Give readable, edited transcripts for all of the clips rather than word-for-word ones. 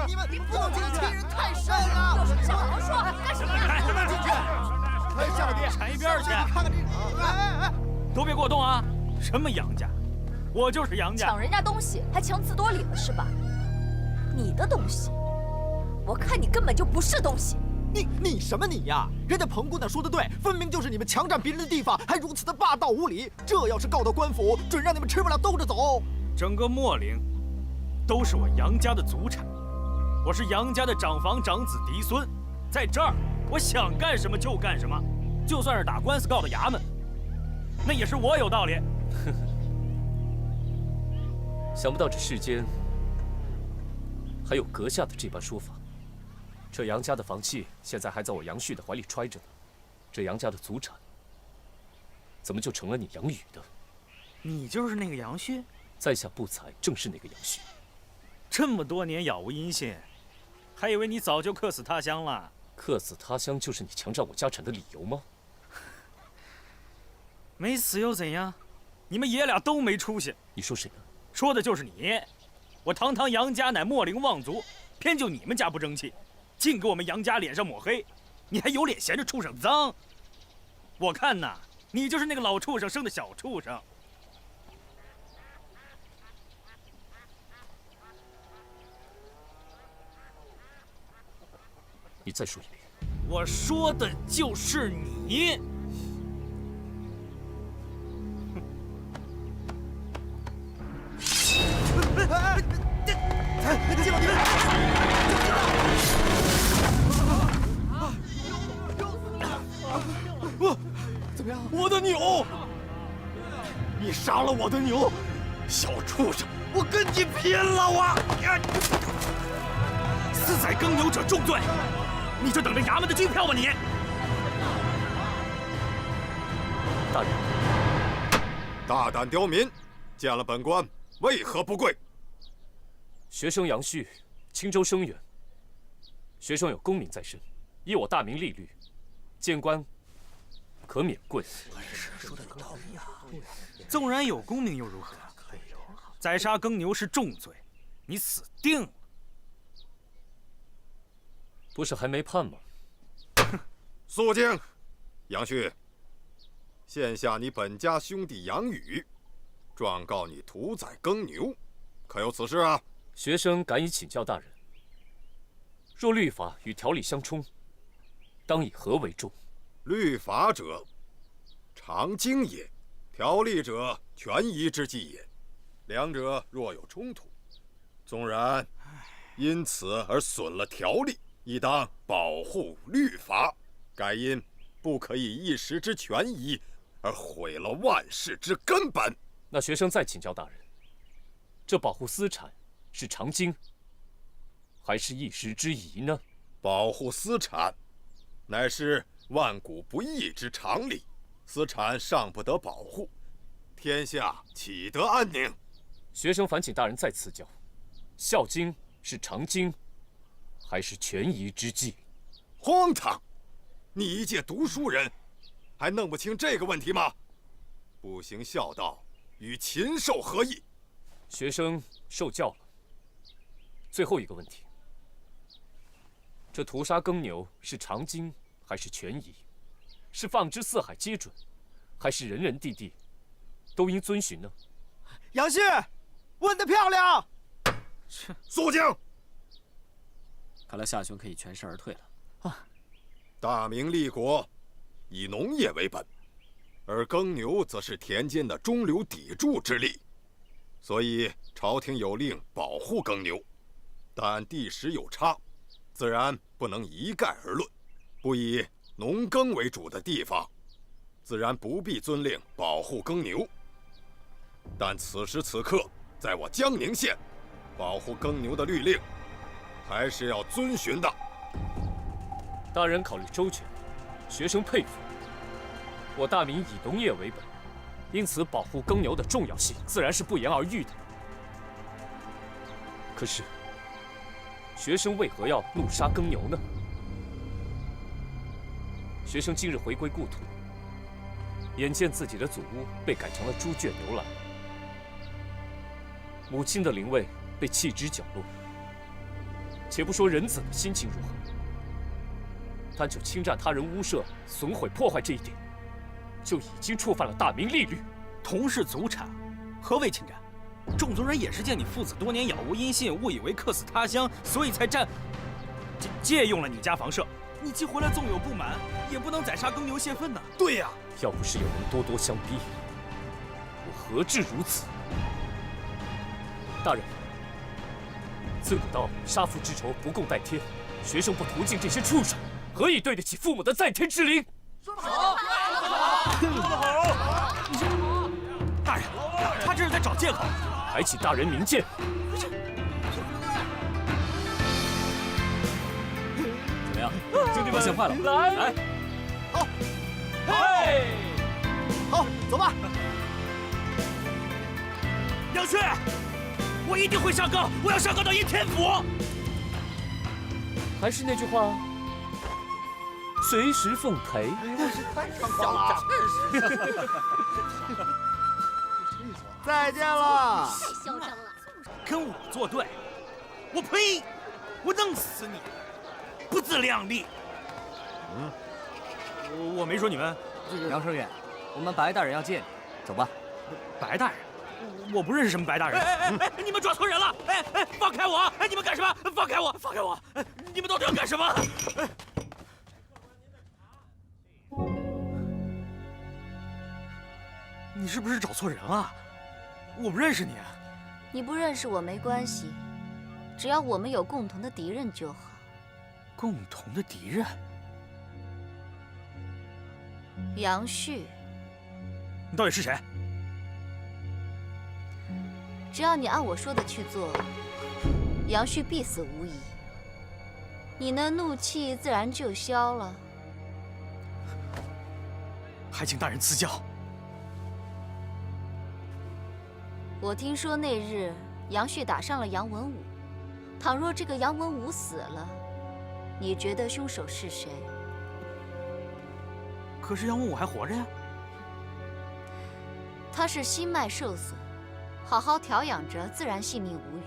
你们不能这样欺人太甚了！有什么事好好说，干什么呀？不能进去！哎，夏老弟，闪一边去！你看看这，哎，都别过动啊！什么杨家，我就是杨家。抢人家东西还强词夺理了是吧？你的东西，我看你根本就不是东西。你什么你呀？人家彭姑娘说的对，分明就是你们强占别人的地方，还如此的霸道无理。这要是告到官府，准让你们吃不了兜着走。整个秣陵都是我杨家的祖产，我是杨家的长房长子嫡孙，在这儿我想干什么就干什么，就算是打官司告到衙门，那也是我有道理。想不到这世间还有阁下的这般说法。这杨家的房契现在还在我杨旭的怀里揣着呢，这杨家的祖产怎么就成了你杨宇的？你就是那个杨旭？在下不才，正是那个杨旭。这么多年杳无音信，还以为你早就客死他乡了。客死他乡就是你强占我家产的理由吗？没死又怎样？你们爷俩都没出息。你说谁呢？说的就是你。我堂堂杨家乃秣陵望族，偏就你们家不争气，净给我们杨家脸上抹黑，你还有脸嫌这畜生脏？我看呐，你就是那个老畜生生的小畜生。你再说一遍。我说的就是你。季老弟，怎么样？我的牛！你杀了我的牛，小畜生！我跟你拼了！我私宰耕牛者重罪，你就等着衙门的军票吧你！大人，大胆刁民，见了本官为何不跪？学生杨旭，青州生员。学生有功名在身，依我大明律律，见官可免跪。说的有道理啊！纵然有功名又如何？宰杀耕牛是重罪，你死定了。不是还没判吗？肃静，杨旭，现下你本家兄弟杨宇，状告你屠宰耕牛，可有此事啊？学生敢以请教大人，若律法与条理相冲，当以何为重？律法者，常经也；条例者，权宜之计也。两者若有冲突，纵然因此而损了条例，亦当保护律法。盖因不可以一时之权宜而毁了万事之根本。那学生再请教大人，这保护私产是常经，还是一时之宜呢？保护私产，乃是万古不易之常理。私产尚不得保护，天下岂得安宁？学生烦请大人再赐教，孝经是常经，还是权宜之计？荒唐！你一介读书人，还弄不清这个问题吗？不行孝道，与禽兽何异？学生受教了。最后一个问题，这屠杀耕牛是常经还是权宜？是放之四海皆准，还是人人地地都应遵循呢？杨旭，问得漂亮！肃静！看来夏兄可以全身而退了。大明立国以农业为本，而耕牛则是田间的中流砥柱之力，所以朝廷有令保护耕牛，但地时有差，自然不能一概而论。不以农耕为主的地方，自然不必遵令保护耕牛。但此时此刻，在我江宁县，保护耕牛的律令，还是要遵循的。大人考虑周全，学生佩服。我大明以农业为本，因此保护耕牛的重要性自然是不言而喻的。可是，学生为何要怒杀耕牛呢？学生今日回归故土，眼见自己的祖屋被改成了猪圈牛栏，母亲的灵位被弃之角落，且不说仁子的心情如何，单就侵占他人屋舍、损毁破坏这一点，就已经触犯了大明律。同是祖产，何为侵占？众族人也是见你父子多年杳无音信，误以为客死他乡，所以才借用了你家房舍。你寄回来纵有不满，也不能宰杀耕牛泄愤呐。对呀，要不是有人多多相逼，我何至如此？大人，自古道杀父之仇不共戴天，学生不屠尽这些畜生，何以对得起父母的在天之灵？说得好，大人，他这是在找借口。还请大人明鉴。怎么样，兄弟们，先坏了，来，好，嘿，好，走吧。杨旭，我一定会上告，我要上告到阴天府。还是那句话，随时奉陪。再见了。太嚣张了！跟我作对，我呸！我弄死你！不自量力。我没说你们。杨生远，我们白大人要见你，走吧。白大人，我不认识什么白大人。你们抓错人了！放开我！你们干什么？放开我！放开我！你们到底要干什么？你是不是找错人了？我不认识你。你不认识我没关系，只要我们有共同的敌人就好。共同的敌人？杨旭。你到底是谁？只要你按我说的去做，杨旭必死无疑。你那怒气自然就消了。还请大人赐教。我听说那日杨旭打伤了杨文武，倘若这个杨文武死了，你觉得凶手是谁？可是杨文武还活着呀。他是心脉受损，好好调养着，自然性命无虞。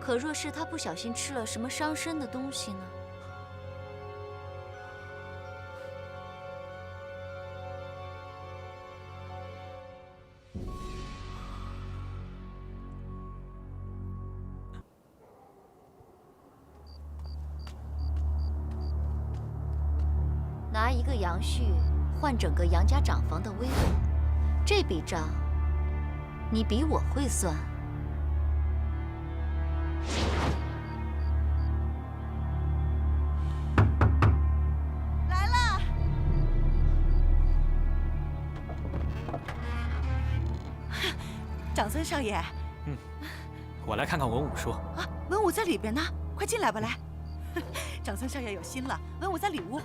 可若是他不小心吃了什么伤身的东西呢？拿一个杨旭换整个杨家长房的威望，这笔账你比我会算。来了，长孙少爷。我来看看文武叔。啊，文武在里边呢，快进来吧，来。长孙少爷有心了，文武在里屋。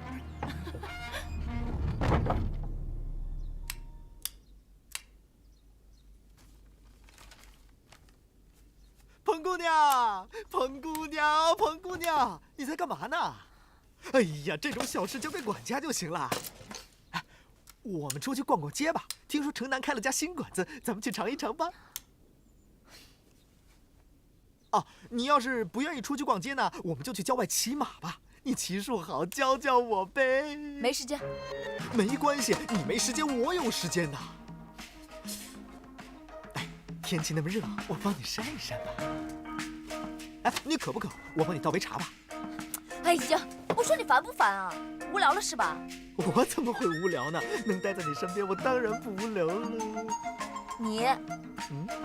彭姑娘，彭姑娘，彭姑娘，你在干嘛呢？哎呀，这种小事交给管家就行了。哎，我们出去逛逛街吧。听说城南开了家新馆子，咱们去尝一尝吧。哦，你要是不愿意出去逛街呢，我们就去郊外骑马吧。你骑术好，教教我呗。没时间。没关系，你没时间，我有时间呐。哎，天气那么热，我帮你扇一扇吧。哎，你渴不渴？我帮你倒杯茶吧。哎，行，我说你烦不烦啊？无聊了是吧？我怎么会无聊呢？能待在你身边，我当然不无聊了。你，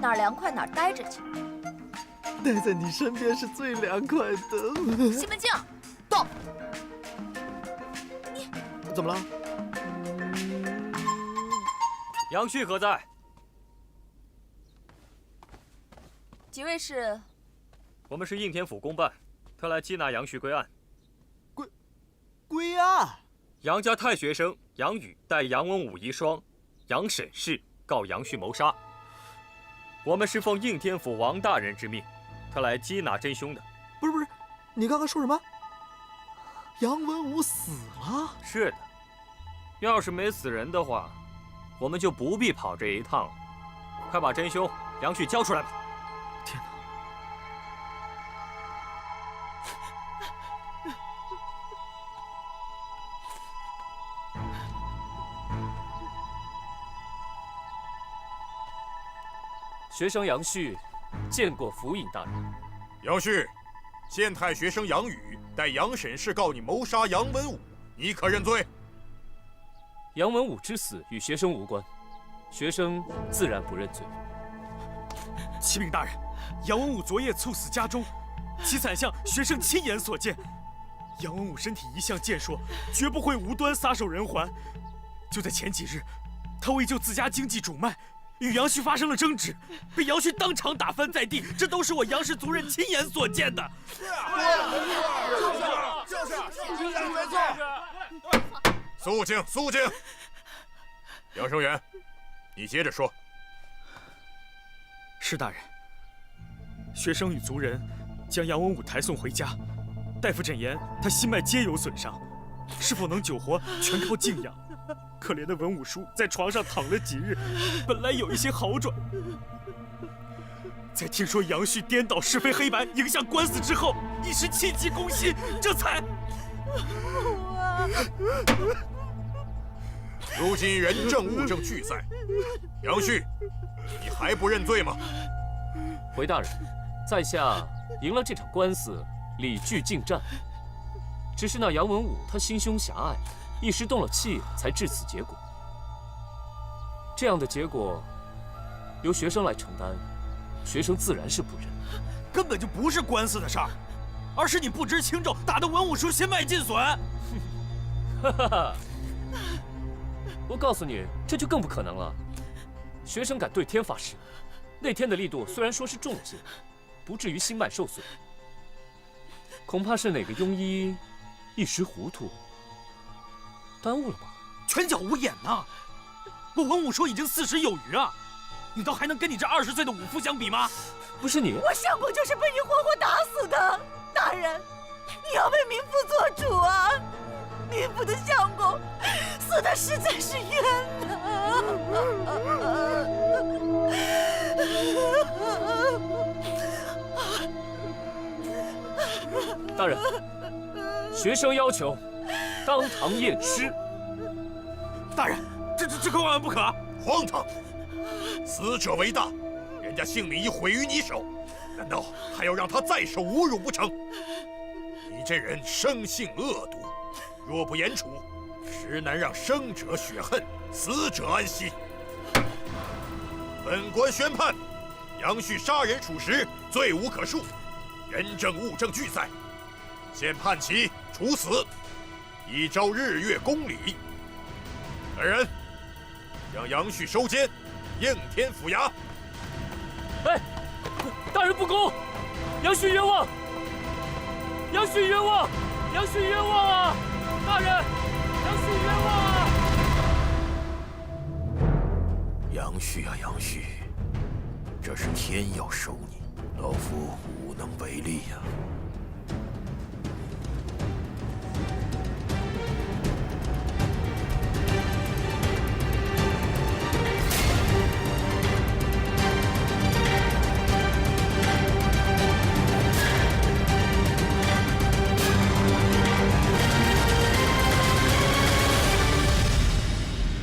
哪儿凉快哪儿待着去。待在你身边是最凉快的。西门庆，到。你怎么了？杨旭何在？几位是？我们是应天府公办，特来缉拿杨旭归案。归案？杨家太学生杨宇代杨文武遗孀杨沈氏告杨旭谋杀。我们是奉应天府王大人之命，特来缉拿真凶的。不是，你刚刚说什么？杨文武死了？是的，要是没死人的话，我们就不必跑这一趟了。快把真凶杨旭交出来吧！天哪！学生杨旭，见过府尹大人。杨旭，县太学生杨宇代杨审事告你谋杀杨文武，你可认罪？杨文武之死与学生无关，学生自然不认罪。启禀大人，杨文武昨夜猝死家中，其惨相学生亲眼所见。杨文武身体一向健硕，绝不会无端撒手人寰。就在前几日，他为救自家经济主脉，与杨旭发生了争执，被杨旭当场打翻在地，这都是我杨氏族人亲眼所见的。就是没错。肃静，肃静。杨生元，你接着说。是大人，学生与族人将杨文武抬送回家，大夫诊言他心脉皆有损伤，是否能救活，全靠静养。可怜的文武叔在床上躺了几日，本来有一些好转，在听说杨旭颠倒是非黑白，影响官司之后，一时气急攻心，这才……如今人证物证俱在，杨旭，你还不认罪吗？回大人，在下赢了这场官司，理据尽战。只是那杨文武他心胸狭隘，一时动了气，才致此结果。这样的结果，由学生来承担，学生自然是不认。根本就不是官司的事儿，而是你不知轻重，打得文武叔心脉尽损。哈哈哈！我告诉你，这就更不可能了。学生敢对天发誓，那天的力度虽然说是重了些，不至于心脉受损，恐怕是哪个庸医一时糊涂，耽误了吧？拳脚无眼呐！我文武叔已经40有余啊，你倒还能跟你这20岁的武夫相比吗？不是你，我相公就是被你活活打死的，大人，你要为民妇做主啊！民妇的相公死的实在是冤呐！大人，学生要求当堂验尸。大人，这可万万不可！荒唐！死者为大，人家性命已毁于你手，难道还要让他再受侮辱不成？你这人生性恶毒，若不严处，实难让生者雪恨，死者安息。本官宣判，杨旭杀人属实，罪无可恕，人证物证俱在，现判其处死，依照日月公理。来人，将杨旭收监，应天府衙。哎，大人不公，杨旭冤枉！杨旭冤枉！杨旭冤枉啊！大人，杨旭冤枉啊！杨旭啊，杨旭，这是天要收你，老夫无能为力呀。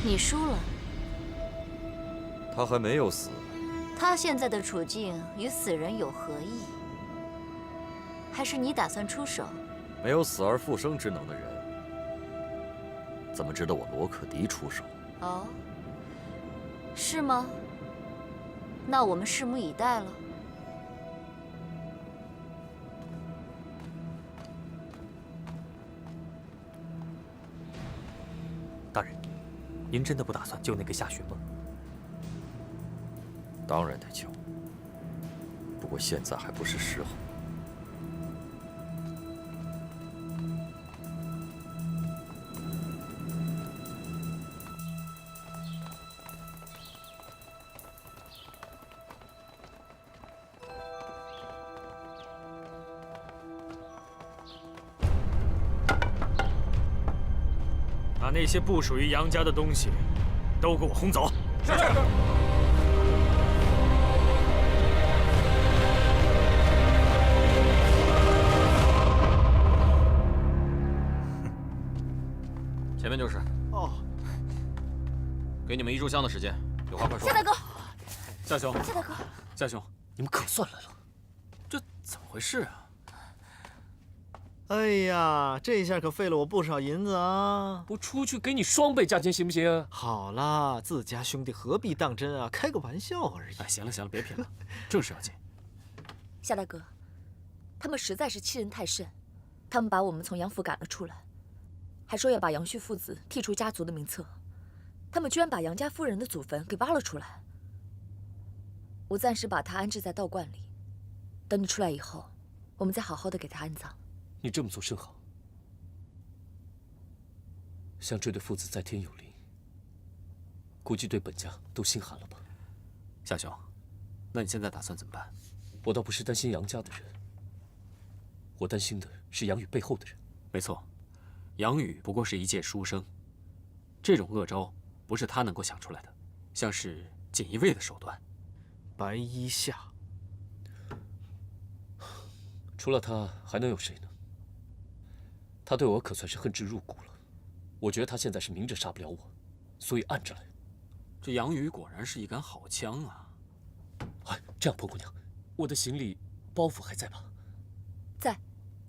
你输了。他还没有死。他现在的处境与死人有何异？还是你打算出手？没有死而复生之能的人，怎么值得我罗克迪出手？哦，是吗？那我们拭目以待了。大人，您真的不打算救那个夏寻吗？当然得救，不过现在还不是时候。把那些不属于杨家的东西都给我轰走。是。就是。哦，给你们1炷香的时间，有话快说。夏大哥，夏兄，夏大哥，夏兄，你们可算来了，这怎么回事啊？哎呀，这下可费了我不少银子啊！我出去给你双倍价钱行不行？好啦，自家兄弟何必当真啊？开个玩笑而已。哎，行了行了，别贫了，正事要紧。夏大哥，他们实在是欺人太甚，他们把我们从杨府赶了出来，还说要把杨旭父子剔除家族的名册，他们居然把杨家夫人的祖坟给挖了出来。我暂时把他安置在道观里，等你出来以后，我们再好好的给他安葬。你这么做甚好。像这对父子在天有灵，估计对本家都心寒了吧？夏兄，那你现在打算怎么办？我倒不是担心杨家的人，我担心的是杨宇背后的人。没错，杨宇不过是一介书生，这种恶招不是他能够想出来的，像是锦衣卫的手段。白衣夏，除了他，还能有谁呢？他对我可算是恨之入骨了。我觉得他现在是明着杀不了我，所以暗着来。这杨宇果然是一杆好枪啊！哎，这样，婆姑娘，我的行李包袱还在吧？在。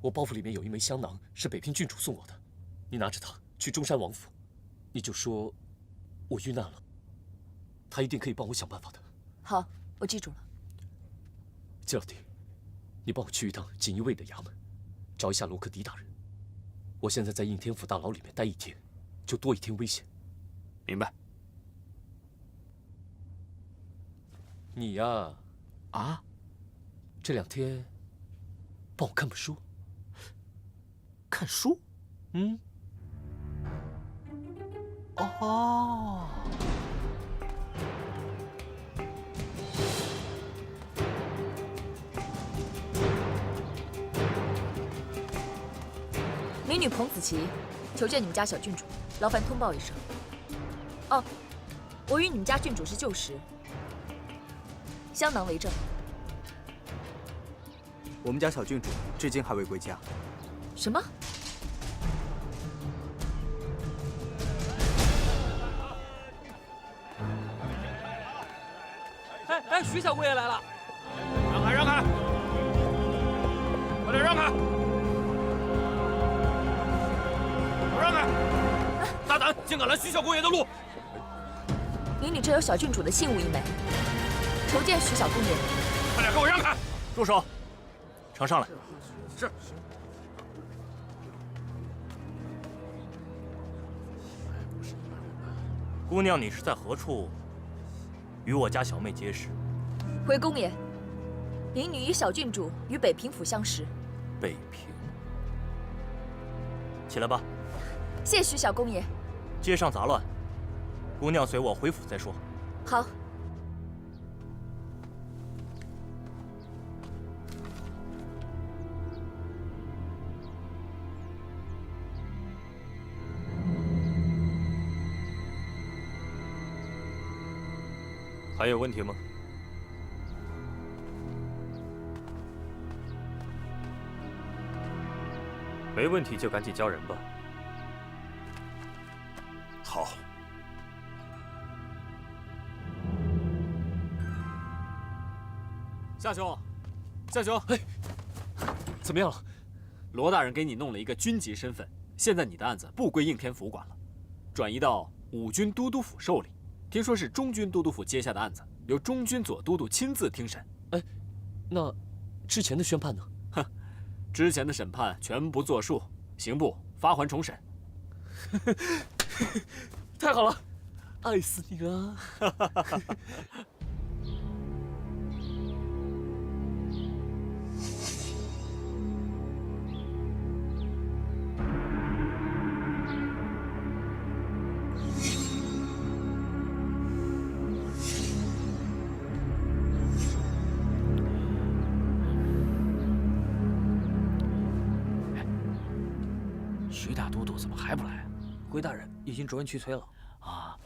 我包袱里面有一枚香囊，是北平郡主送我的，你拿着它去中山王府，你就说我遇难了，他一定可以帮我想办法的。好，我记住了。季老弟，你帮我去一趟锦衣卫的衙门，找一下罗克迪大人。我现在在应天府大牢里面待1天，就多1天危险。明白。你呀，啊，这2天帮我看本书。看书？嗯。哦。民女彭子琪，求见你们家小郡主，劳烦通报一声。哦，我与你们家郡主是旧识，香囊为证。我们家小郡主至今还未归家。什么？哎，徐小姑爷来了！让开，让开！快点让开！让开！大胆，竟敢拦徐小姑爷的路！民女这有小郡主的信物一枚，求见徐小姑爷。快点给我让开！住手！呈上来。是。姑娘，你是在何处与我家小妹结识？回公爷，民女与小郡主于北平府相识。北平。起来吧。谢徐小公爷。街上杂乱，姑娘随我回府再说。好。还有问题吗？没问题就赶紧叫人吧。好。夏兄，夏兄，哎，怎么样了？罗大人给你弄了一个军级身份，现在你的案子不归应天府管了，转移到5军都督府受理。听说是中军都督府接下的案子，由中军左都督亲自听审。哎，那之前的宣判呢？哼，之前的审判全部作数，刑部发还重审。太好了，爱死你了！徐大都督怎么还不来？回大人已经着人去催了。啊！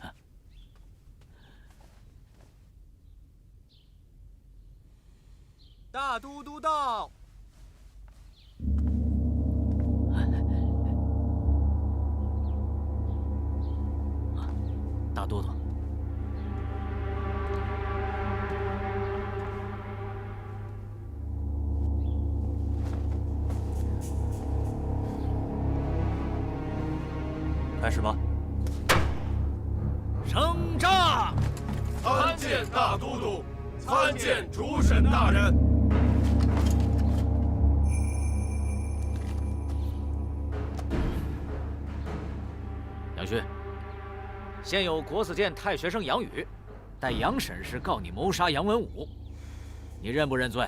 大都督到。大都督。开始吧。升帐！参见大都督，参见主审大人。杨旭，现有国子监太学生杨宇，待杨审时告你谋杀杨文武，你认不认罪？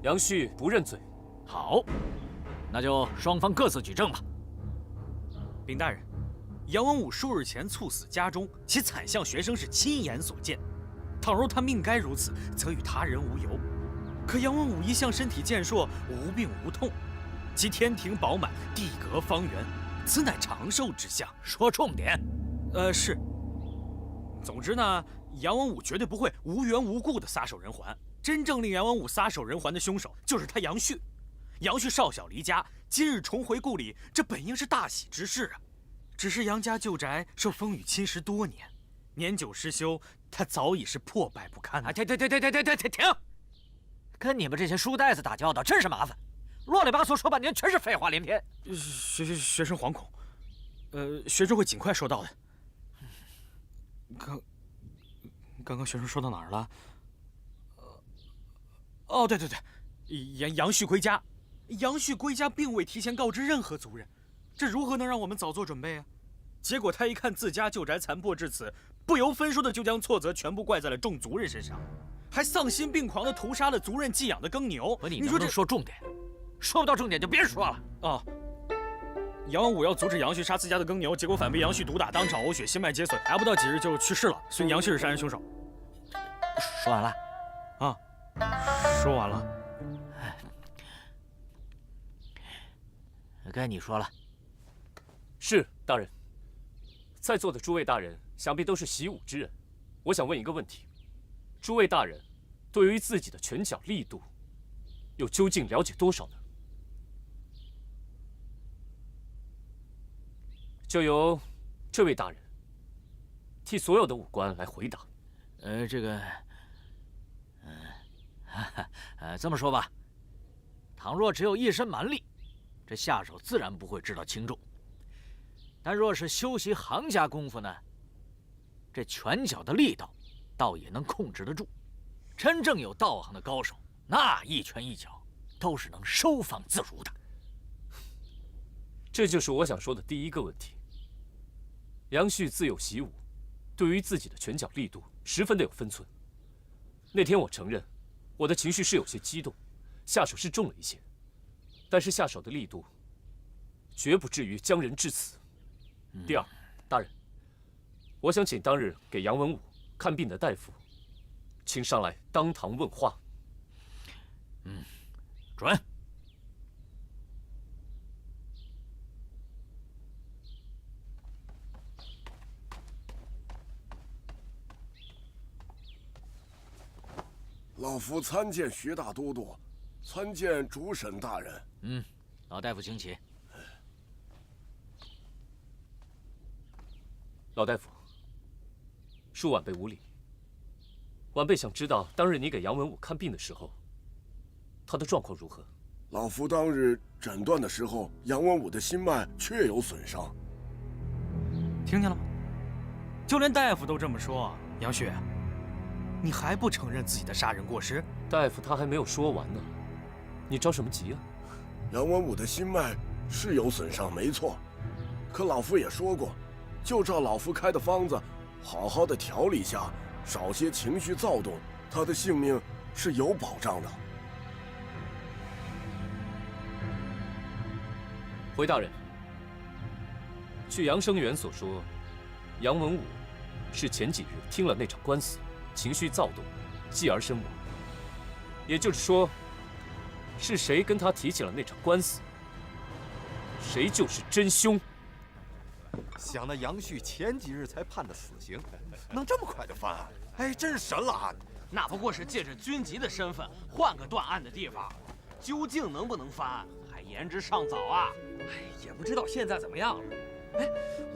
杨旭不认罪。好，那就双方各自举证吧。禀大人，杨文武数日前猝死家中，其惨象学生是亲眼所见。倘若他命该如此，则与他人无尤。可杨文武一向身体健硕，无病无痛，其天庭饱满，地阁方圆，此乃长寿之象。说重点。是。总之呢，杨文武绝对不会无缘无故的撒手人寰。真正令杨文武撒手人寰的凶手，就是他杨旭。杨旭少小离家，今日重回故里，这本应是大喜之事啊。只是杨家旧宅受风雨侵蚀多年，年久失修，他早已是破败不堪。停！跟你们这些书呆子打交道真是麻烦，啰里吧嗦说半天全是废话连篇。学生惶恐，学生会尽快收到的。刚刚学生说到哪儿了？哦，对，杨旭归家，杨旭归家并未提前告知任何族人，这如何能让我们早做准备啊？结果他一看自家旧宅残破至此，不由分说的就将错责全部怪在了众族人身上，还丧心病狂的屠杀了族人寄养的耕牛。你能不能说重点？说不到重点就别说了。哦，杨文武要阻止杨旭杀自家的耕牛，结果反被杨旭毒打，当场呕血，心脉皆损，挨不到几日就去世了。所以杨旭是杀人凶手。说完了？啊，说完了。该你说了。是大人。在座的诸位大人想必都是习武之人，我想问一个问题：诸位大人对于自己的拳脚力度，又究竟了解多少呢？就由这位大人替所有的武官来回答。这么说吧，倘若只有一身蛮力，这下手自然不会知道轻重。但若是修习行家功夫呢，这拳脚的力道，倒也能控制得住。真正有道行的高手，那一拳一脚都是能收放自如的。这就是我想说的第一个问题。杨旭自幼习武，对于自己的拳脚力度十分的有分寸。那天我承认，我的情绪是有些激动，下手是重了一些，但是下手的力度绝不至于将人致死。第二，大人，我想请当日给杨文武看病的大夫，请上来当堂问话。准。老夫参见徐大都督，参见主审大人。老大夫请起。老大夫，恕晚辈无礼。晚辈想知道，当日你给杨文武看病的时候，他的状况如何？老夫当日诊断的时候，杨文武的心脉确有损伤。听见了吗？就连大夫都这么说。杨旭，你还不承认自己的杀人过失？大夫他还没有说完呢，你着什么急啊？杨文武的心脉是有损伤，没错。可老夫也说过，就照老夫开的方子，好好的调理下，少些情绪躁动，他的性命是有保障的。回大人，据杨生元所说，杨文武是前几日听了那场官司，情绪躁动，继而身亡。也就是说，是谁跟他提起了那场官司，谁就是真凶。想那杨旭前几日才判的死刑，能这么快就翻案？哎，真是神了啊！那不过是借着军籍的身份换个断案的地方，究竟能不能翻案，还言之尚早啊！哎，也不知道现在怎么样了。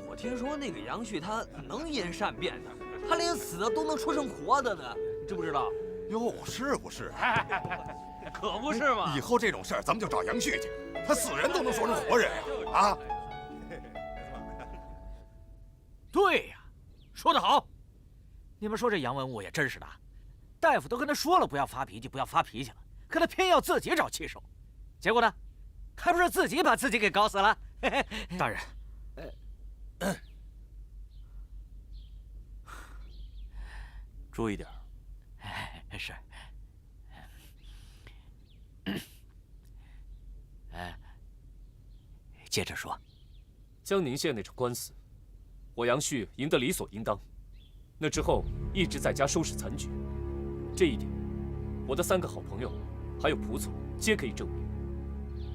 我听说那个杨旭他能因善变的，他连死的都能说成活的呢，你知不知道？哟，是不是？可不是嘛！以后这种事儿咱们就找杨旭去，他死人都能说成活人呀！啊！对呀，说得好。你们说这杨文武也真是的，大夫都跟他说了不要发脾气，不要发脾气了，可他偏要自己找气受，结果呢，还不是自己把自己给搞死了？大人，注意点。是。接着说。江宁县那场官司，我杨旭赢得理所应当。那之后一直在家收拾残局，这一点，我的3个好朋友，还有仆从皆可以证明。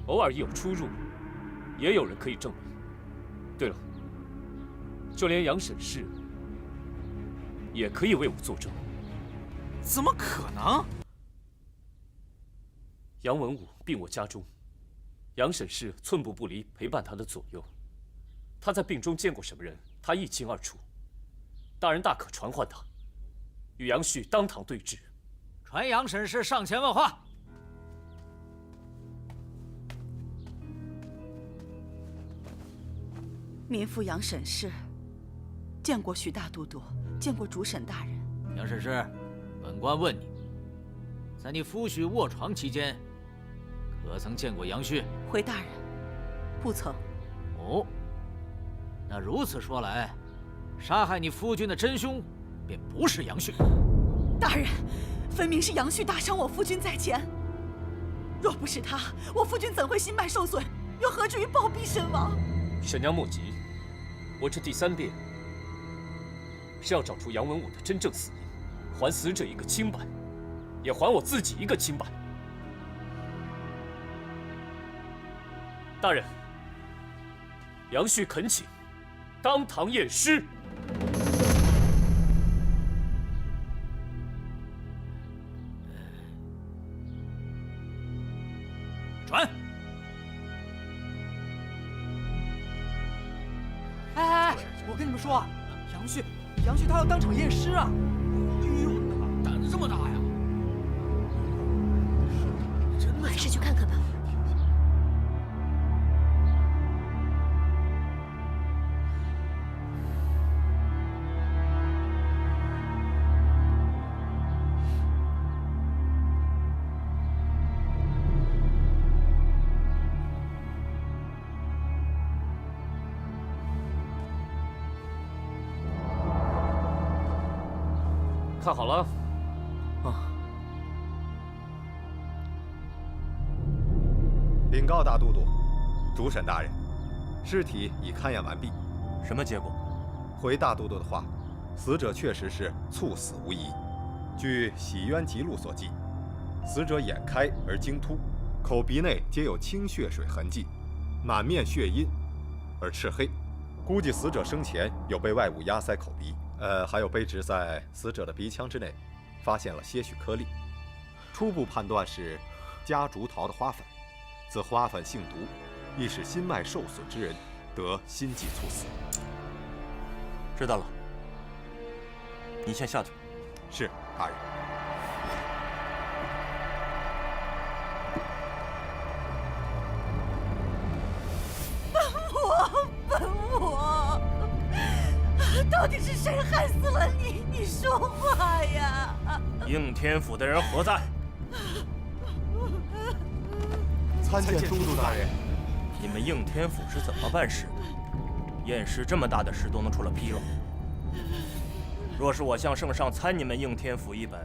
偶尔一有出入，也有人可以证明。对了，就连杨沈氏也可以为我作证。怎么可能？杨文武病我家中，杨沈氏寸步不离，陪伴他的左右。他在病中见过什么人，他一清二楚。大人大可传唤他，与杨旭当堂对质。传杨沈氏上前问话。民妇杨沈氏见过徐大都督，见过主审大人。杨沈氏，本官问你，在你夫婿卧床期间，可曾见过杨旭？回大人，不曾。哦，那如此说来，杀害你夫君的真凶，便不是杨旭。大人，分明是杨旭打伤我夫君在前。若不是他，我夫君怎会心脉受损，又何至于暴毙身亡？沈娘莫急，我这第3遍是要找出杨文武的真正死因，还死者一个清白，也还我自己一个清白。大人，杨旭恳请当堂验尸。传。哎，我跟你们说啊，杨旭他要当场验尸啊！哎呦，胆子这么大呀！我还是去看看吧。看好了。啊！禀告大都督，主审大人，尸体已勘验完毕。什么结果？回大都督的话，死者确实是猝死无疑。据《洗冤集录》所记，死者眼开而睛突，口鼻内皆有清血水痕迹，满面血印而赤黑，估计死者生前有被外物压塞口鼻。还有被植在死者的鼻腔之内，发现了些许颗粒，初步判断是夹竹桃的花粉，此花粉性毒，易使心脉受损之人得心悸猝死。知道了，你先下去。是，大人。本我，到底是谁害死了你？你说话呀！应天府的人何在？参见都督大人。你们应天府是怎么办事的？验尸这么大的事都能出了纰漏。若是我向圣上参你们应天府一本，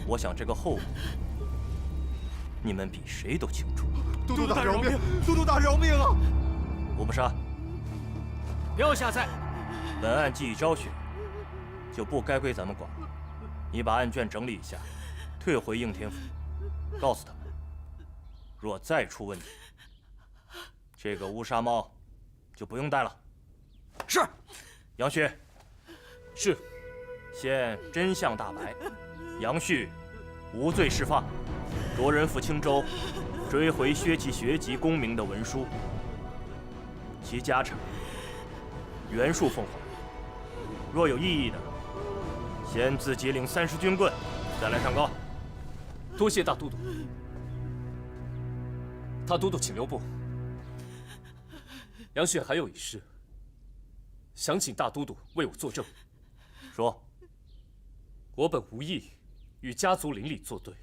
我想这个后果，你们比谁都清楚。都督大人饶命！都督大人饶命啊！吴不杀，标下在。本案既已昭雪，就不该归咱们管了。你把案卷整理一下，退回应天府，告诉他们，若再出问题，这个乌纱帽就不用戴了。是。杨旭，是。现真相大白，杨旭无罪释放，着人赴青州，追回削其学籍功名的文书。其家产原数奉还。若有异议的，先自己领30军棍，再来上告。多谢大都督。大都督，请留步。杨旭还有一事，想请大都督为我作证。说。我本无意与家族邻里作对，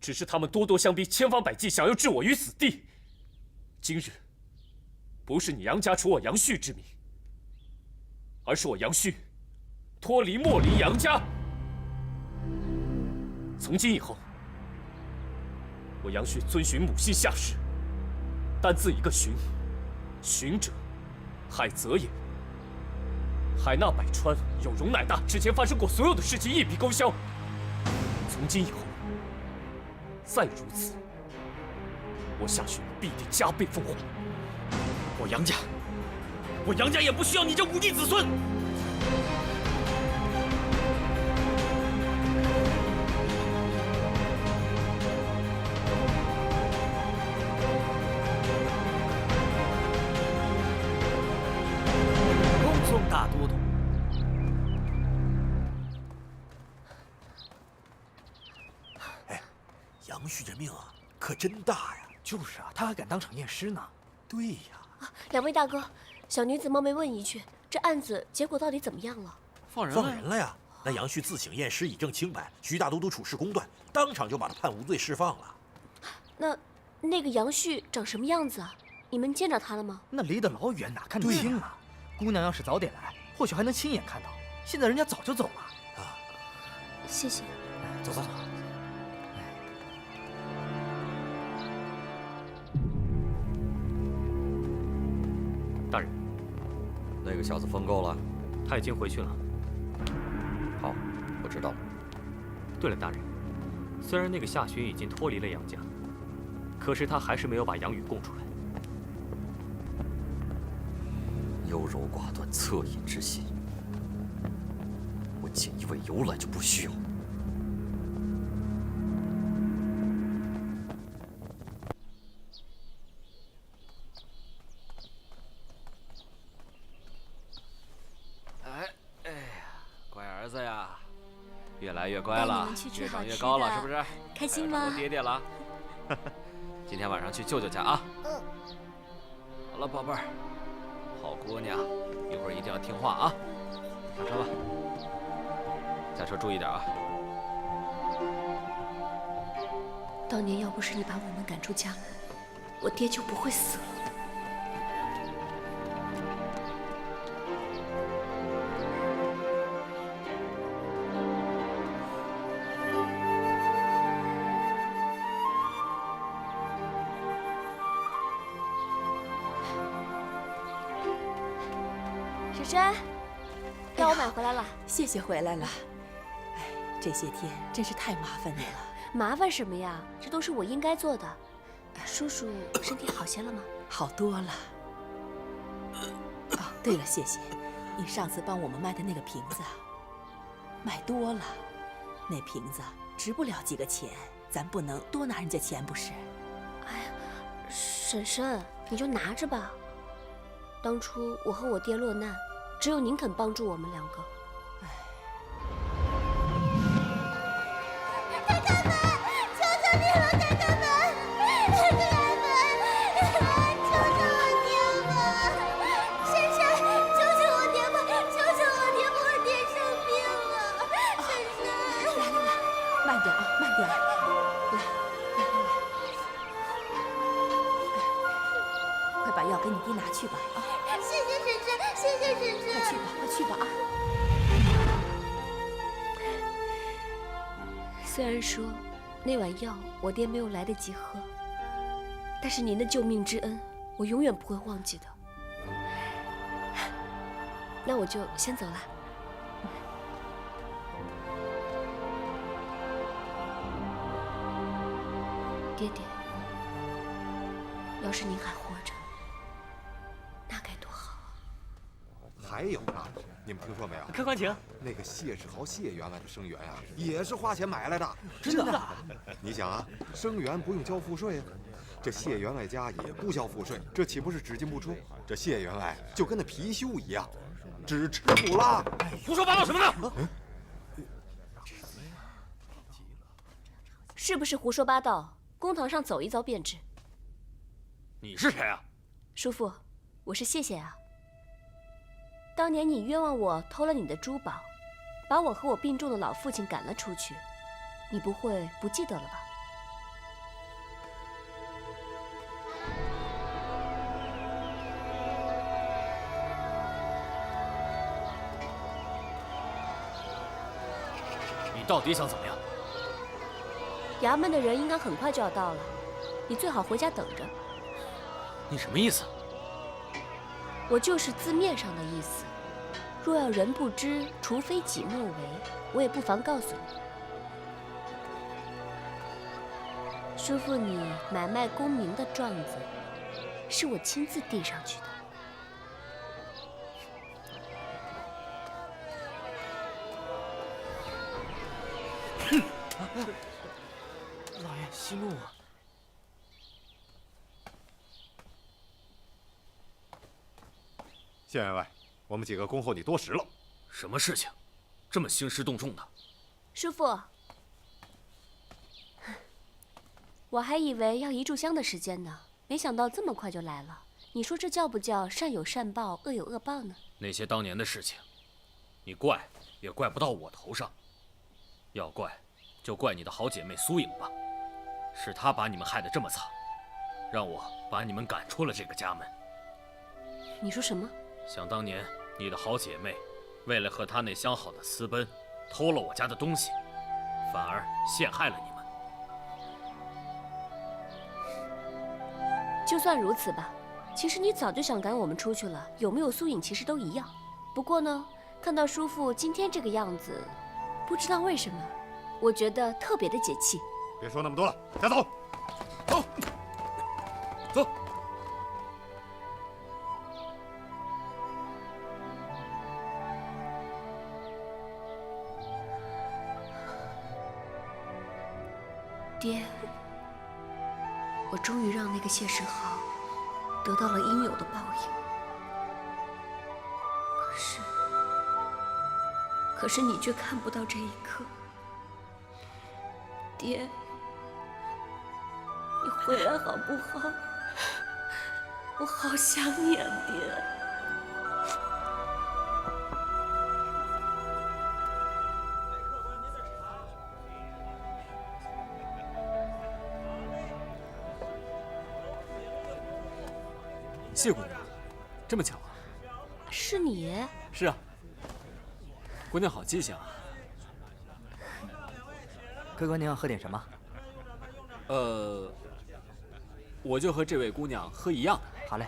只是他们咄咄相逼，千方百计想要置我于死地。今日，不是你杨家除我杨旭之名，而是我杨旭脱离莫林杨家。从今以后，我杨旭遵循母系下士，但自一个荀，荀者，海泽也。海纳百川，有容乃大。之前发生过所有的事情一笔勾销。从今以后，再如此，我夏荀必定加倍奉还。我杨家也不需要你这无地子孙。恭送大都督。哎，杨旭这命啊，可真大呀！就是啊，他还敢当场验尸呢。对呀。两位大哥，小女子冒昧问一句，这案子结果到底怎么样了？放人了呀！那杨旭自请验尸以证清白，徐大都督处事公断，当场就把他判无罪释放了。那个杨旭长什么样子啊？你们见着他了吗？那离得老远，哪看得清啊？姑娘要是早点来，或许还能亲眼看到。现在人家早就走了。啊，谢谢。走吧。大人，那个小子疯够了？他已经回去了。好，我知道了。对了，大人，虽然那个夏荀已经脱离了杨家，可是他还是没有把杨宇供出来。优柔寡断、恻隐之心，我锦衣卫由来就不需要。哎呀，乖儿子呀，越来越乖了，越长越高了，是不是？开心吗？多爹爹了。今天晚上去舅舅家啊。好了，宝贝儿。好姑娘，一会儿一定要听话啊！上车吧，驾车注意点啊！当年要不是你把我们赶出家门，我爹就不会死了。珊，药我买回来了，谢谢回来了。哎，这些天真是太麻烦你了。麻烦什么呀？这都是我应该做的。叔叔身体好些了吗？好多了。哦，对了，谢谢你上次帮我们卖的那个瓶子，卖多了，那瓶子值不了几个钱，咱不能多拿人家钱，不是？哎呀，婶婶，你就拿着吧。当初我和我爹落难。只有您肯帮助我们两个。太太们，求求你了，太太们！太太们，求求我爹吧！珊珊，救救我爹吧！救救我爹吧！我爹生病了！珊珊，来，慢点啊，慢点。来，快把药给你爹拿去吧啊！谢谢婶婶，谢谢婶婶。快去吧，快去吧啊！虽然说那碗药我爹没有来得及喝，但是您的救命之恩，我永远不会忘记的。那我就先走了。爹爹，要是您还活着，那该多好啊！还有啊，你们听说没有？客官请。那个谢世豪谢员外的生源啊，也是花钱买来的。真的？你想啊，生源不用交赋税啊，这谢员外家也不交赋税，这岂不是只进不出？这谢员外就跟那貔貅一样，只吃不拉。胡说八道什么呢？是不是胡说八道？公堂上走一遭便知。你是谁啊？叔父，我是谢谢啊。当年你冤枉我偷了你的珠宝，把我和我病重的老父亲赶了出去，你不会不记得了吧？你到底想怎么样？衙门的人应该很快就要到了，你最好回家等着。你什么意思？我就是字面上的意思。若要人不知，除非己莫为，我也不妨告诉你。叔父，你买卖功名的状子，是我亲自递上去的。老爷息怒啊！谢员外，我们几个恭候你多时了。什么事情，这么兴师动众的？叔父，我还以为要一炷香的时间呢，没想到这么快就来了。你说这叫不叫善有善报，恶有恶报呢？那些当年的事情，你怪也怪不到我头上。要怪，就怪你的好姐妹苏颖吧，是她把你们害得这么惨，让我把你们赶出了这个家门。你说什么？想当年，你的好姐妹为了和她那相好的私奔，偷了我家的东西，反而陷害了你们。就算如此吧，其实你早就想赶我们出去了，有没有苏颖其实都一样。不过呢，看到叔父今天这个样子，不知道为什么，我觉得特别的解气。别说那么多了，带走。走，走。爹，我终于让那个谢世豪得到了应有的报应。可是你却看不到这一刻。爹，你回来好不好？我好想你啊，爹。谢姑娘，这么巧啊？是你？是啊。姑娘好记性啊。客官，您要喝点什么？我就和这位姑娘喝一样的。好嘞。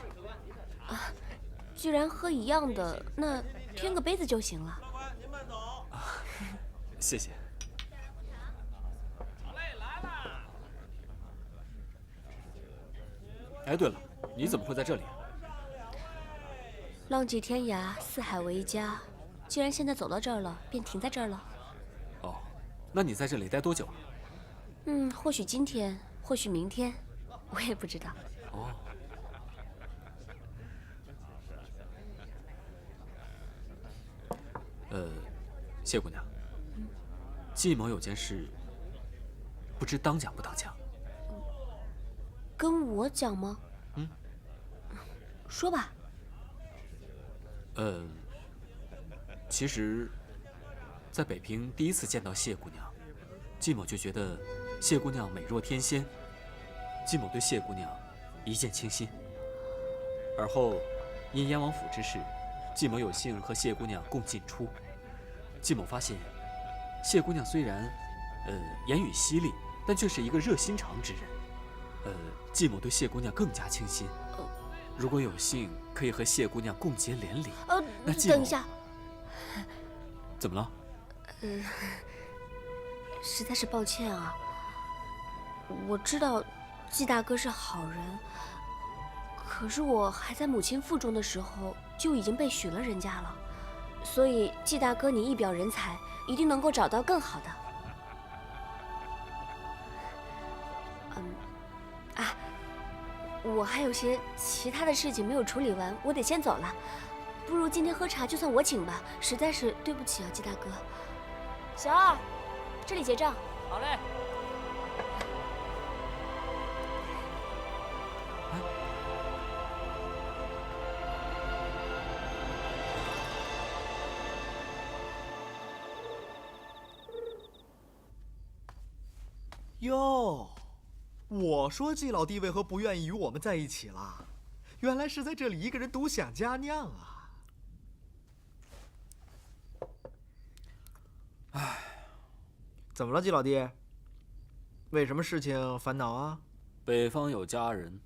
啊，居然喝一样的，那添个杯子就行了。谢谢。哎，对了，你怎么会在这里？浪迹天涯，四海为家。既然现在走到这儿了，便停在这儿了。哦，那你在这里待多久啊？或许今天，或许明天，我也不知道。哦。谢姑娘，季某有件事，不知当讲不当讲？跟我讲吗？说吧。其实，在北平第一次见到谢姑娘，季某就觉得谢姑娘美若天仙。季某对谢姑娘一见倾心。而后，因燕王府之事，季某有幸和谢姑娘共进出。季某发现，谢姑娘虽然，言语犀利，但却是一个热心肠之人。季某对谢姑娘更加倾心。如果有幸可以和谢姑娘共结连理，那季某……等一下。怎么了？实在是抱歉啊。我知道季大哥是好人，可是我还在母亲腹中的时候就已经被许了人家了，所以季大哥你一表人才，一定能够找到更好的。我还有些其他的事情没有处理完，我得先走了。不如今天喝茶就算我请吧，实在是对不起啊，季大哥。小二，这里结账。好嘞。哟，我说季老弟为何不愿意与我们在一起啦？原来是在这里一个人独享佳酿啊！唉，怎么了，季老弟？为什么事情烦恼啊？北方有佳人，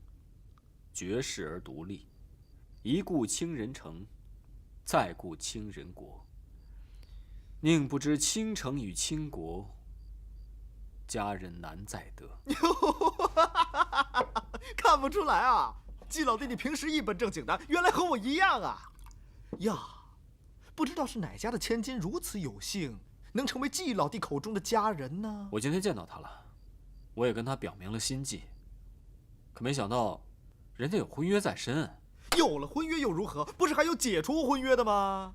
绝世而独立，一顾倾人城，再顾倾人国。宁不知倾城与倾国，佳人难再得。看不出来啊，季老弟你平时一本正经的，原来和我一样啊！呀，不知道是哪家的千金如此有幸，能成为季老弟口中的佳人呢？我今天见到他了，我也跟他表明了心迹，可没想到，人家有婚约在身。有了婚约又如何？不是还有解除婚约的吗？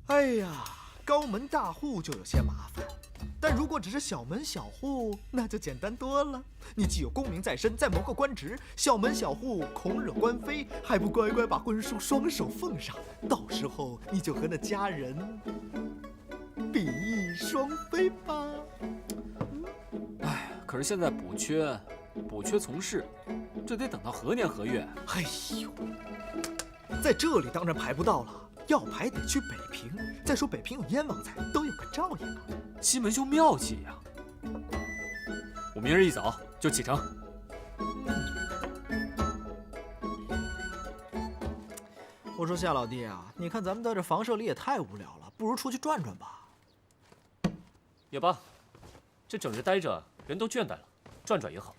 哎呀，高门大户就有些麻烦。但如果只是小门小户，那就简单多了。你既有功名在身，再谋个官职，小门小户恐惹官非，还不乖乖把婚书双手奉上？到时候你就和那佳人比翼双飞吧。哎，可是现在补缺从事，这得等到何年何月？哎呦，在这里当然排不到了。要排得去北平，再说北平有燕王在，都有个照应啊。西门兄妙计呀！我明日一早就启程。我说夏老弟啊，你看咱们在这房舍里也太无聊了，不如出去转转吧。也罢，这整日待着，人都倦怠了，转转也好。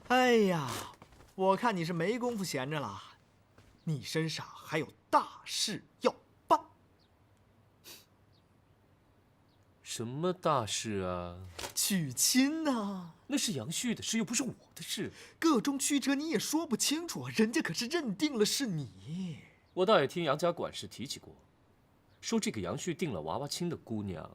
哎呀，我看你是没工夫闲着了，你身上还有大事要办。什么大事啊？娶亲呐！那是杨旭的事，又不是我的事。个中曲折你也说不清楚，人家可是认定了是你。我倒也听杨家管事提起过，说这个杨旭定了娃娃亲的姑娘，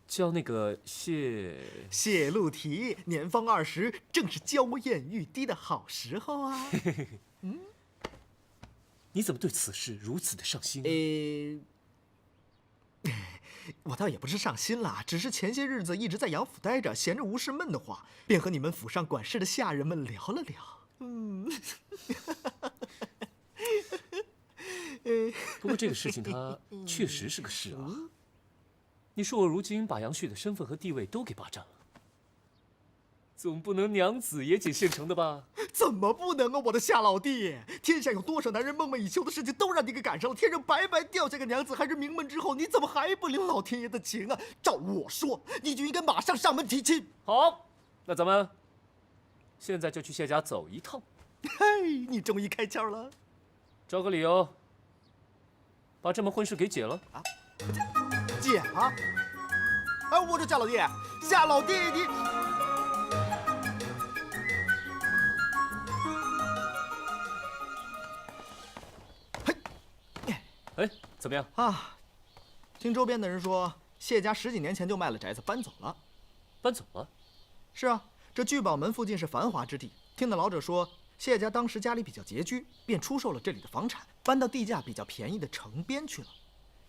叫那个谢露缇，年方20，正是娇艳欲滴的好时候啊。嗯，你怎么对此事如此的上心啊？我倒也不是上心啦，只是前些日子一直在杨府待着，闲着无事闷得慌，便和你们府上管事的下人们聊了聊。不过这个事情它确实是个事啊。你说我如今把杨旭的身份和地位都给霸占了，总不能娘子也仅现成的吧？怎么不能啊，我的夏老弟！天下有多少男人梦寐以求的事情都让你给赶上了，天上白白掉下个娘子，还是名门之后，你怎么还不领老天爷的情啊？照我说，你就应该马上上门提亲。好，那咱们现在就去谢家走一趟。嘿，你终于开窍了。找个理由，把这门婚事给解了啊！解了？哎，我说夏老弟，夏老弟你。哎，怎么样啊？听周边的人说，谢家10几年前就卖了宅子，搬走了。搬走了？是啊，这聚宝门附近是繁华之地。听那老者说，谢家当时家里比较拮据，便出售了这里的房产，搬到地价比较便宜的城边去了。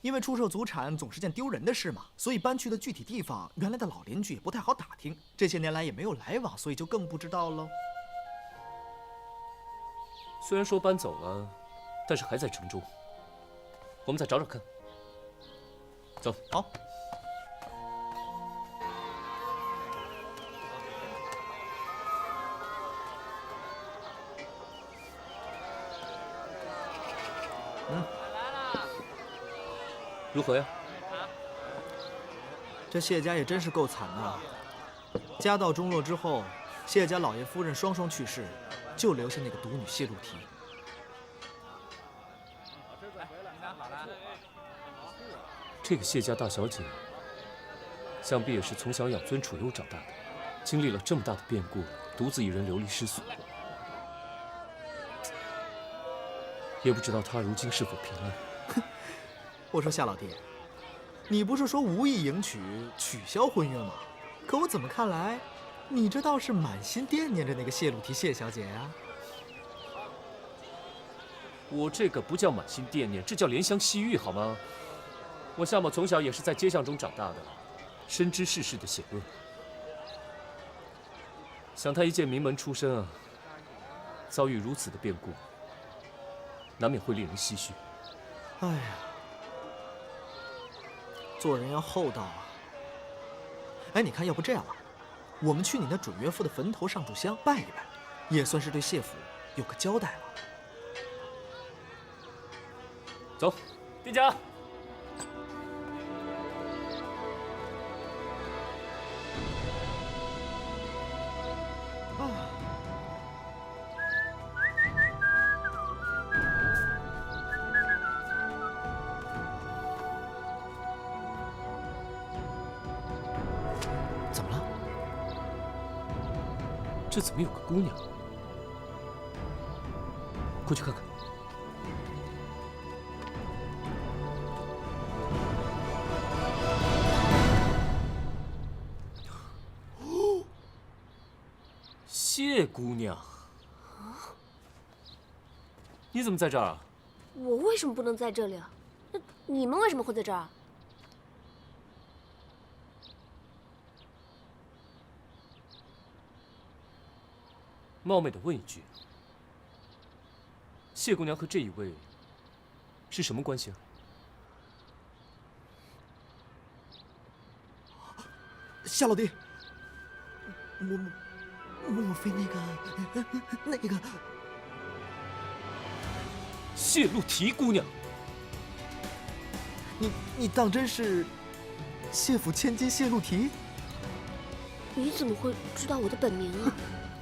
因为出售祖产总是件丢人的事嘛，所以搬去的具体地方，原来的老邻居也不太好打听。这些年来也没有来往，所以就更不知道喽。虽然说搬走了，但是还在城中。我们再找找看。走，好。如何呀？这谢家也真是够惨的。家道中落之后，谢家老爷夫人双去世，就留下那个独女谢露缇。这个谢家大小姐，想必也是从小养尊处优长大的，经历了这么大的变故，独自一人流离失所。也不知道他如今是否平安。我说夏老弟，你不是说无意迎娶，取消婚约吗？可我怎么看来，你这倒是满心惦念着那个谢露缇谢小姐呀。我这个不叫满心惦念，这叫怜香惜玉，好吗？我夏某从小也是在街巷中长大的，深知世事的险恶。想他一介名门出身啊，遭遇如此的变故，难免会令人唏嘘。哎呀，做人要厚道啊！哎，你看，要不这样吧，我们去你那准岳父的坟头上炷香拜一拜，也算是对谢府有个交代了。走，店家。怎么了？这怎么有个姑娘？过去看看。谢姑娘，你怎么在这儿啊？我为什么不能在这里啊？那你们为什么会在这儿啊？冒昧的问一句，谢姑娘和这一位是什么关系啊？夏老弟，莫非那个谢露缇姑娘？你当真是谢府千金谢露缇？你怎么会知道我的本名啊？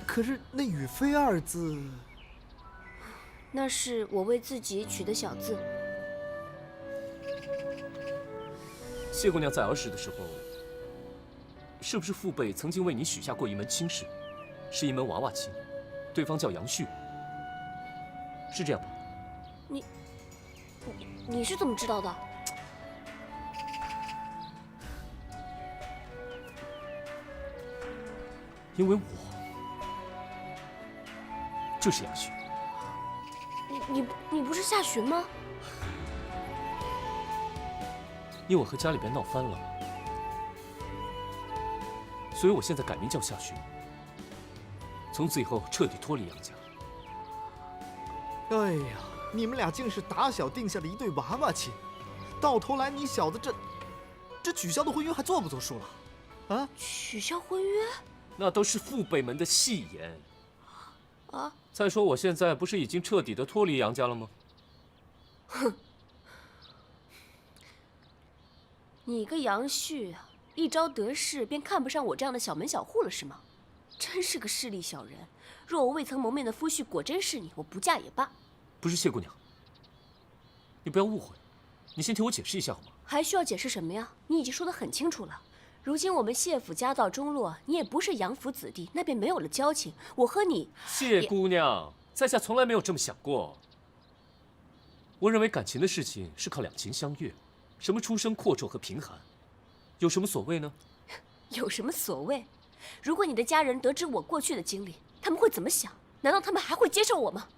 可是那雨飞二字，那是我为自己取的小字。谢姑娘在儿时的时候，是不是父辈曾经为你许下过一门亲事？是一门娃娃亲，对方叫杨旭，是这样吧？你是怎么知道的？因为我就是杨旭。你不是夏寻吗？因为我和家里边闹翻了，所以我现在改名叫夏寻。从此以后彻底脱离杨家。哎呀，你们俩竟是打小定下的一对娃娃亲，到头来你小子这取消的婚约还作不作数了？啊？取消婚约？那都是父辈们的戏言。啊！再说我现在不是已经彻底的脱离杨家了吗？哼！你个杨旭，一朝得势便看不上我这样的小门小户了是吗？真是个势利小人！若我未曾谋面的夫婿果真是你，我不嫁也罢。不是谢姑娘，你不要误会，你先听我解释一下好吗？还需要解释什么呀？你已经说得很清楚了。如今我们谢府家道中落，你也不是杨府子弟，那便没有了交情。我和你，谢姑娘，在下从来没有这么想过。我认为感情的事情是靠两情相悦，什么出身阔绰和贫寒，有什么所谓呢？有什么所谓？如果你的家人得知我过去的经历，他们会怎么想？难道他们还会接受我吗？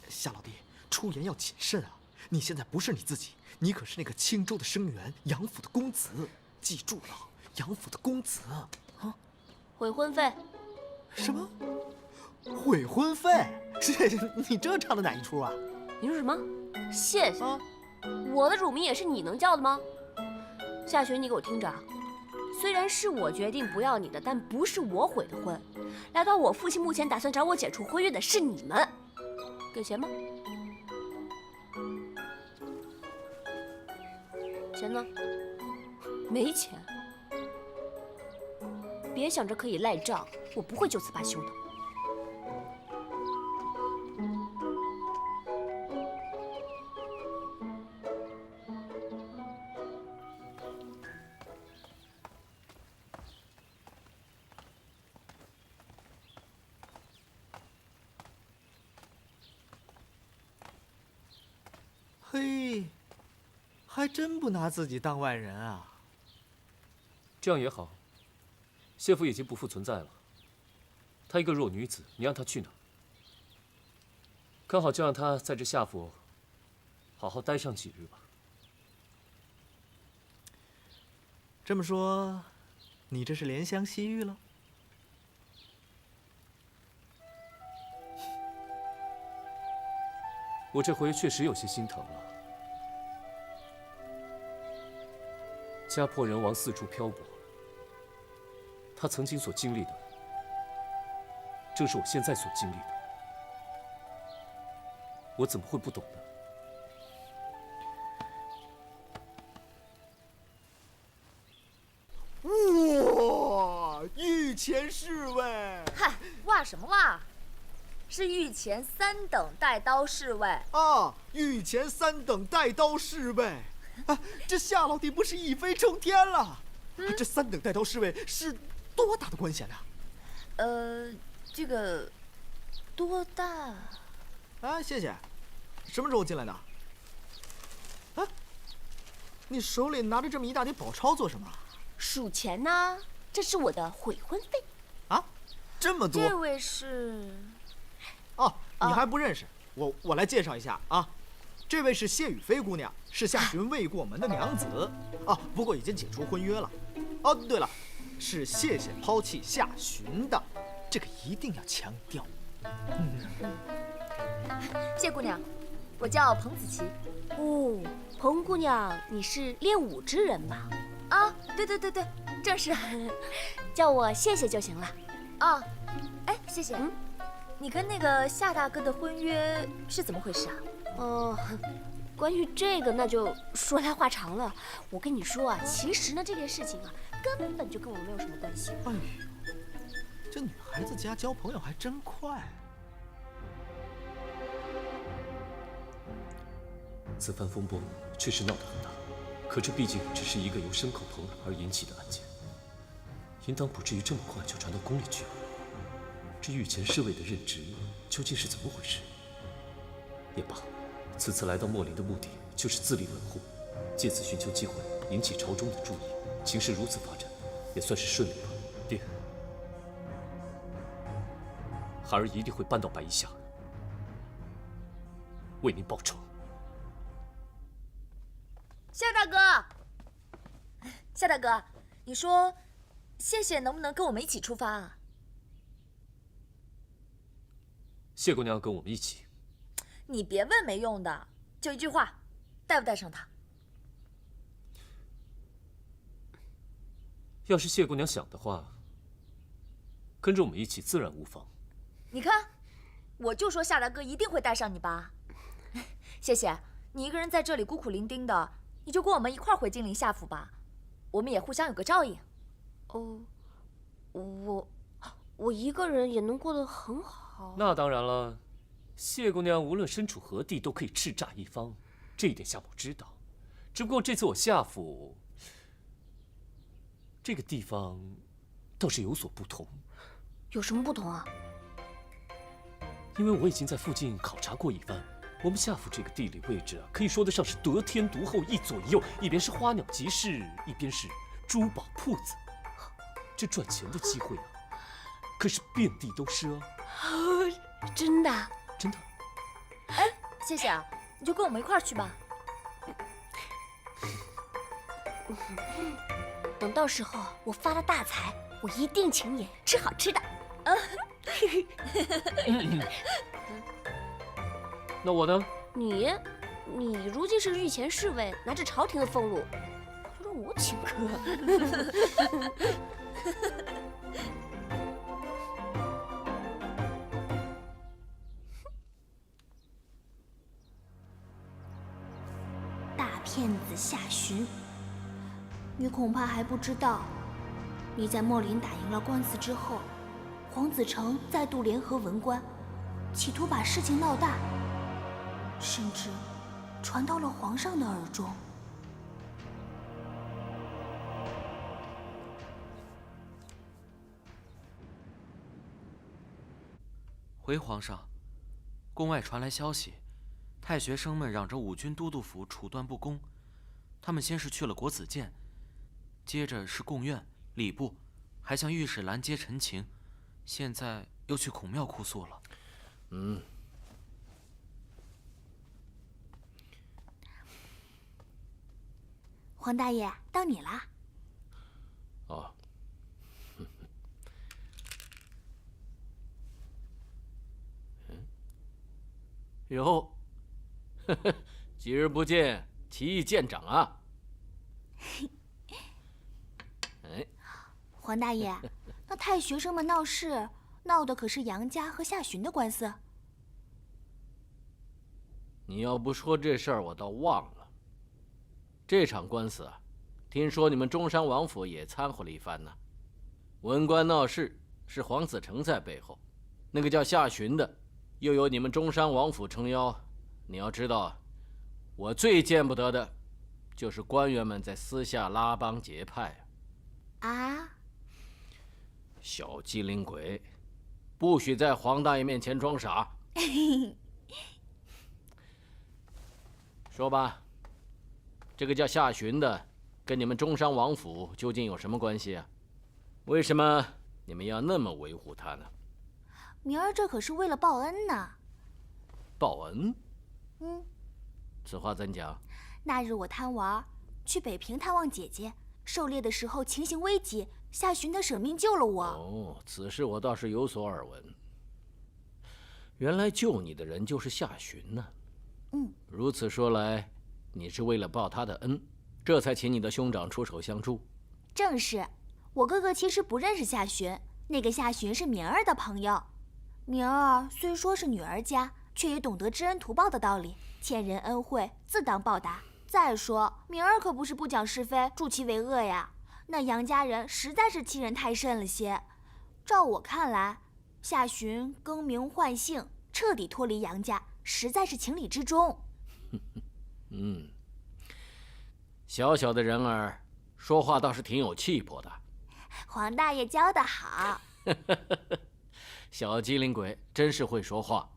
夏老弟，出言要谨慎啊！你现在不是你自己，你可是那个青州的生源，杨府的公子，记住了，杨府的公子啊！悔婚费？什么？悔婚费？你这唱的哪一出啊？你说什么？谢谢。我的乳名也是你能叫的吗？夏寻，你给我听着啊！虽然是我决定不要你的，但不是我悔的婚。来到我父亲墓前打算找我解除婚约的是你们。给钱吗？钱呢？没钱。别想着可以赖账，我不会就此罢休的。嘿，还真不拿自己当外人啊。这样也好，谢府已经不复存在了。她一个弱女子，你让她去哪？刚好就让她在这夏府好好待上几日吧。这么说，你这是怜香惜玉了？我这回确实有些心疼了。家破人亡，四处漂泊，他曾经所经历的，正是我现在所经历的。我怎么会不懂呢？哇，御前侍卫！嗨，哇什么哇？是御前3等带刀侍卫啊！御前3等带刀侍卫，啊，这夏老弟不是一飞冲天了？这3等带刀侍卫是多大的官衔呢？这个多大？啊，谢谢。什么时候进来的？啊，你手里拿着这么一大叠宝钞做什么？数钱呢？这是我的悔婚费。啊，这么多？这位是？哦，你还不认识我来介绍一下啊，这位是谢雨菲姑娘，是夏寻未过门的娘子啊，不过已经解除婚约了。哦，对了，是谢谢抛弃夏寻的，这个一定要强调。谢姑娘，我叫彭子琪。哦，彭姑娘，你是练武之人吧？啊，对，正是。叫我谢谢就行了。啊，哎，谢谢。你跟那个夏大哥的婚约是怎么回事啊？关于这个那就说来话长了。我跟你说啊，其实呢这件事情啊根本就跟我没有什么关系。哎呦，这女孩子家交朋友还真快。此番风波确实闹得很大，可这毕竟只是一个由牲口同而引起的案件，应当不至于这么快就传到宫里去了。这御前侍卫的任职究竟是怎么回事？也罢，此次来到墨林的目的就是自立门户，借此寻求机会引起朝中的注意。情势如此发展，也算是顺利吧。爹，孩儿一定会搬到白衣下，为您报仇。夏大哥，夏大哥，你说谢谢能不能跟我们一起出发啊？谢姑娘跟我们一起。你别问没用的，就一句话，带不带上她？要是谢姑娘想的话，跟着我们一起自然无妨。你看，我就说夏大哥一定会带上你吧。谢谢，你一个人在这里孤苦伶仃的，你就跟我们一块儿回金陵夏府吧，我们也互相有个照应。我一个人也能过得很好。那当然了，谢姑娘无论身处何地都可以叱咤一方，这一点夏某知道。只不过这次我夏府这个地方倒是有所不同。有什么不同啊？因为我已经在附近考察过一番，我们夏府这个地理位置啊，可以说得上是得天独厚，一左一右，一边是花鸟集市，一边是珠宝铺子，这赚钱的机会啊，可是遍地都是啊。真的？真的。哎，谢谢啊，你就跟我们一块儿去吧。等到时候我发了大财，我一定请你吃好吃的。那我呢？你如今是御前侍卫，拿着朝廷的俸禄，还让我请客。大骗子夏寻，你恐怕还不知道，你在墨林打赢了官司之后，黄子成再度联合文官，企图把事情闹大，甚至传到了皇上的耳中。回皇上，宫外传来消息，太学生们嚷着五军都督府处断不公，他们先是去了国子监，接着是贡院、礼部，还向御史拦街陈情，现在又去孔庙哭诉了。黄大爷，到你了。哦。哟，几日不见，棋艺见长啊！哎，黄大爷，那太学生们闹事，闹的可是杨家和夏洵的官司。你要不说这事儿，我倒忘了。这场官司啊，听说你们中山王府也掺和了一番呢。文官闹事是黄子成在背后，那个叫夏洵的，又有你们中山王府撑腰。你要知道，我最见不得的，就是官员们在私下拉帮结派啊！小机灵鬼，不许在黄大爷面前装傻。说吧，这个叫夏洵的，跟你们中山王府究竟有什么关系啊？为什么你们要那么维护他呢？明儿这可是为了报恩呢。报恩？此话怎讲？那日我贪玩，去北平探望姐姐，狩猎的时候情形危急，夏洵他舍命救了我。哦，此事我倒是有所耳闻。原来救你的人就是夏洵呢。如此说来，你是为了报他的恩，这才请你的兄长出手相助。正是，我哥哥其实不认识夏洵，那个夏洵是明儿的朋友。明儿虽说是女儿家，却也懂得知恩图报的道理，欠人恩惠，自当报答。再说，明儿可不是不讲是非，助其为恶呀。那杨家人实在是欺人太甚了些。照我看来，夏洵更名换姓，彻底脱离杨家，实在是情理之中。小小的人儿，说话倒是挺有气魄的。黄大爷教得好。小机灵鬼真是会说话。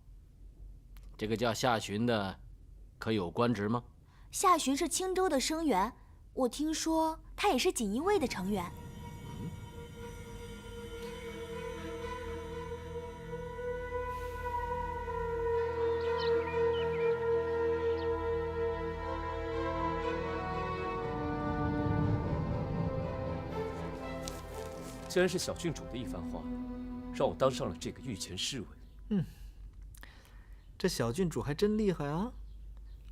这个叫夏洵的，可有官职吗？夏洵是青州的生员，我听说他也是锦衣卫的成员。既然是小郡主的一番话，让我当上了这个御前侍卫。这小郡主还真厉害啊！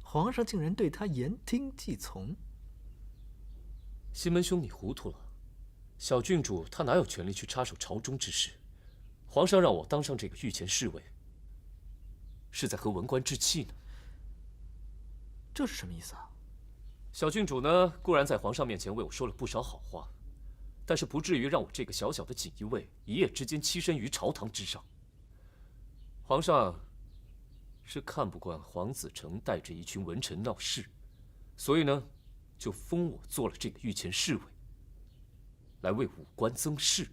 皇上竟然对她言听计从。西门兄，你糊涂了。小郡主她哪有权利去插手朝中之事？皇上让我当上这个御前侍卫，是在和文官置气呢。这是什么意思啊？小郡主呢，固然在皇上面前为我说了不少好话，但是不至于让我这个小小的锦衣卫一夜之间栖身于朝堂之上。皇上是看不惯黄子成带着一群文臣闹事，所以呢，就封我做了这个御前侍卫，来为武官增势。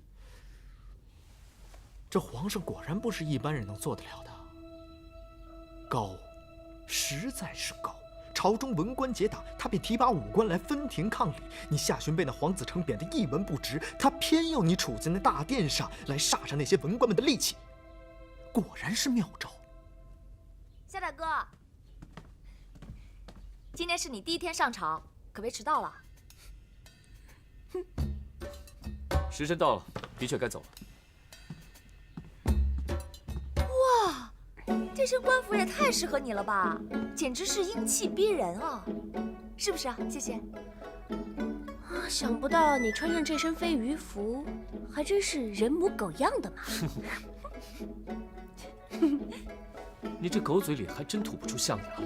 这皇上果然不是一般人能做得了的，高，实在是高。朝中文官结党，他便提拔武官来分庭抗礼。你夏洵被那黄子成贬得一文不值，他偏要你处在那大殿上来煞上那些文官们的戾气，果然是妙招。夏大哥，今天是你第一天上朝，可别迟到了。时辰到了，的确该走了。哇，这身官服也太适合你了吧，简直是英气逼人啊！是不是啊？谢谢。想不到你穿上这身飞鱼服，还真是人模狗样的嘛。你这狗嘴里还真吐不出象牙了。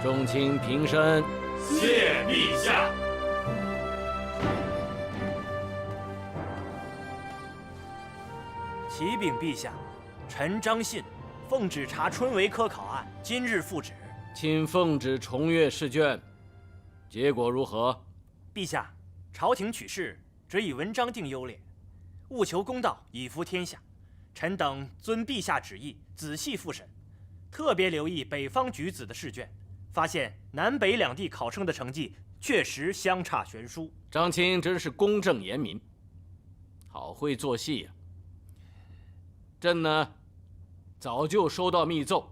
众卿平身，谢陛下。启禀陛下，臣张信奉旨查春闱科考案，今日复旨。请奉旨重阅试卷，结果如何？陛下，朝廷取士只以文章定优劣，务求公道，以服天下。臣等遵陛下旨意，仔细复审，特别留意北方举子的试卷，发现南北两地考生的成绩确实相差悬殊。张青真是公正严明，好会做戏呀！朕呢，早就收到密奏，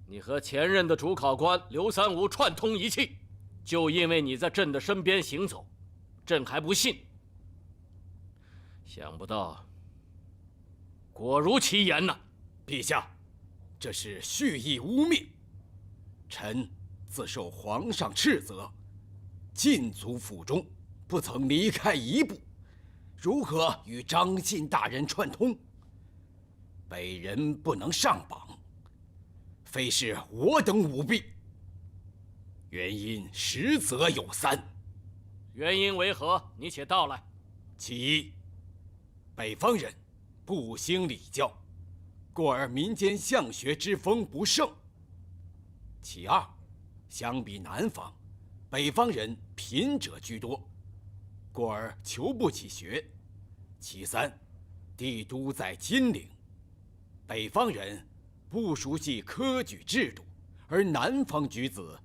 你和前任的主考官刘三五串通一气，就因为你在朕的身边行走，朕还不信。想不到，果如其言呐！陛下，这是蓄意污蔑。臣自受皇上斥责，禁足府中，不曾离开一步，如何与张信大人串通？北人不能上榜，非是我等舞弊。原因实则有三。原因为何？你且道来。其一，北方人不兴礼教，故而民间相学之风不盛。其二，相比南方，北方人贫者居多，故而求不起学。其三，帝都在金陵，北方人不熟悉科举制度，而南方举子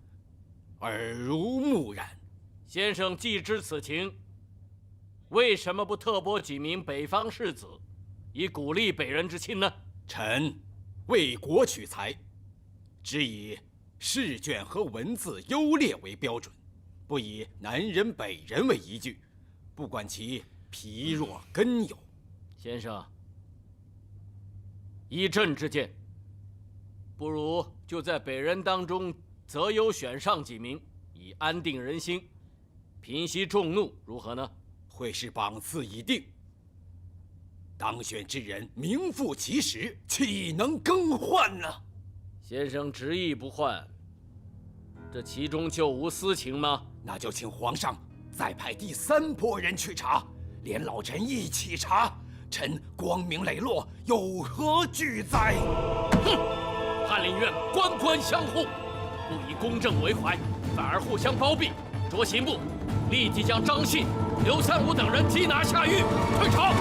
耳濡目染。先生既知此情，为什么不特拨几名北方士子，以鼓励北人之亲呢？臣为国取材，只以试卷和文字优劣为标准，不以南人北人为依据，不管其疲弱根有。先生，依朕之见，不如就在北人当中择优选上几名，以安定人心，平息众怒，如何呢？会试榜次已定，当选之人名副其实，岂能更换呢？先生执意不换，这其中就无私情吗？那就请皇上再派第三拨人去查，连老臣一起查，臣光明磊落，有何惧哉？哼！翰林院官官相护，不以公正为怀，反而互相包庇。着刑部立即将张信、刘三五等人缉拿下狱，退朝。